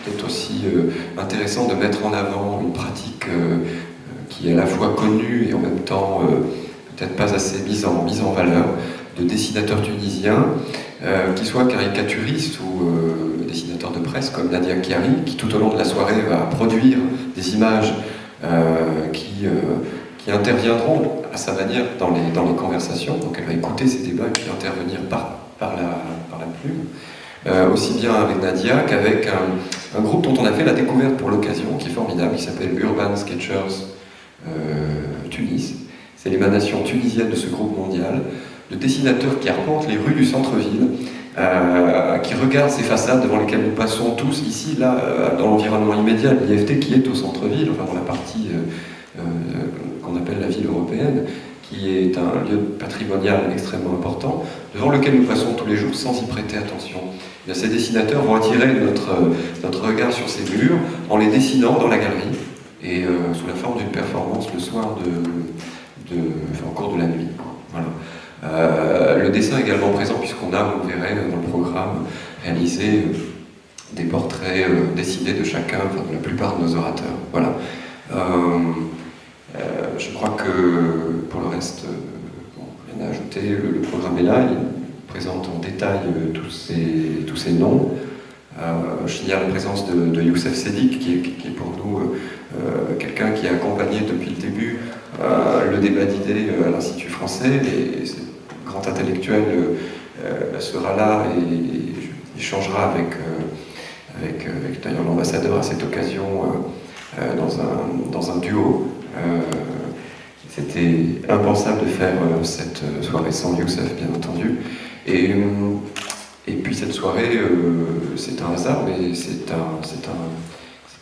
peut-être aussi intéressant de mettre en avant une pratique qui est à la fois connue et en même temps peut-être pas assez mise en valeur, de dessinateurs tunisiens, qui soient caricaturistes ou dessinateurs de presse comme Nadia Chiari, qui tout au long de la soirée va produire des images qui interviendront à sa manière dans les conversations. Donc elle va écouter ces débats et puis intervenir par la plume. Aussi bien avec Nadia qu'avec un groupe dont on a fait la découverte pour l'occasion, qui est formidable, qui s'appelle Urban Sketchers Tunis. C'est l'émanation tunisienne de ce groupe mondial, de dessinateurs qui arpentent les rues du centre-ville, qui regardent ces façades devant lesquelles nous passons tous ici, là, dans l'environnement immédiat, l'IFT qui est au centre-ville, enfin dans la partie qu'on appelle la ville européenne, qui est un lieu patrimonial extrêmement important, devant lequel nous passons tous les jours sans y prêter attention. Et bien, ces dessinateurs vont attirer notre regard sur ces murs en les dessinant dans la galerie, et sous la forme d'une performance le soir en cours de la nuit. Voilà. Le dessin est également présent puisqu'on a, vous verrez dans le programme, réalisé des portraits dessinés de chacun, enfin de la plupart de nos orateurs. Voilà. Je crois que pour le reste, rien à ajouter. Le programme est là, il présente en détail tous ces noms. Je signale la présence de Youssef Sedik, qui est pour nous quelqu'un qui a accompagné depuis le début le débat d'idées à l'Institut français, et ce grand intellectuel sera là et échangera avec d'ailleurs l'ambassadeur à cette occasion dans un duo. C'était impensable de faire cette soirée sans Youssef, bien entendu. Et puis cette soirée, c'est un hasard, mais c'est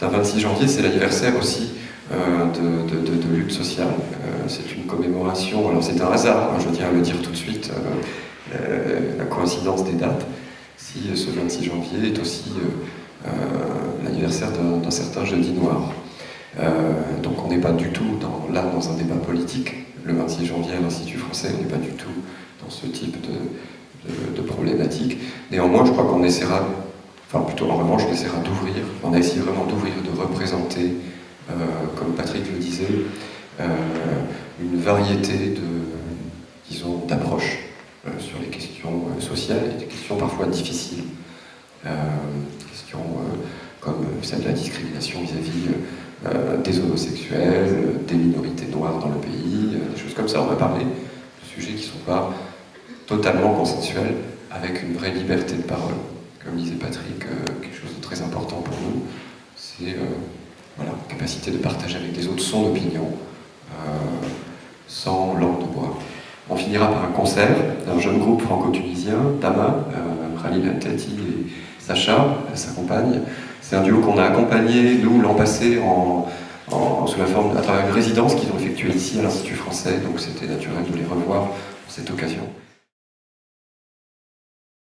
un 26 janvier, c'est l'anniversaire aussi de lutte sociale. C'est une commémoration, alors c'est un hasard, hein, je tiens à le dire tout de suite, la coïncidence des dates, si ce 26 janvier est aussi l'anniversaire d'un certain Jeudi Noir. Donc on n'est pas du tout là dans un débat politique. Le 26 janvier à l'Institut français, on n'est pas du tout dans ce type de problématique. Néanmoins, je crois qu'on essaiera, enfin plutôt en revanche, on essaiera d'ouvrir, on a essayé vraiment d'ouvrir, de représenter, comme Patrick le disait, une variété d'approches sur les questions sociales et des questions parfois difficiles. Questions comme celle de la discrimination vis-à-vis des homosexuels, des minorités noires dans le pays, des choses comme ça. On va parler de sujets qui ne sont pas totalement consensuels, avec une vraie liberté de parole. Comme disait Patrick, quelque chose de très important pour nous, c'est la capacité de partager avec les autres son opinion, sans langue de bois. On finira par un concert d'un jeune groupe franco-tunisien, Tama, Khalil Antati et Sacha, sa compagne. C'est un duo qu'on a accompagné, nous, l'an passé, sous la forme, à travers une résidence qu'ils ont effectuée ici à l'Institut français, donc c'était naturel de les revoir pour cette occasion.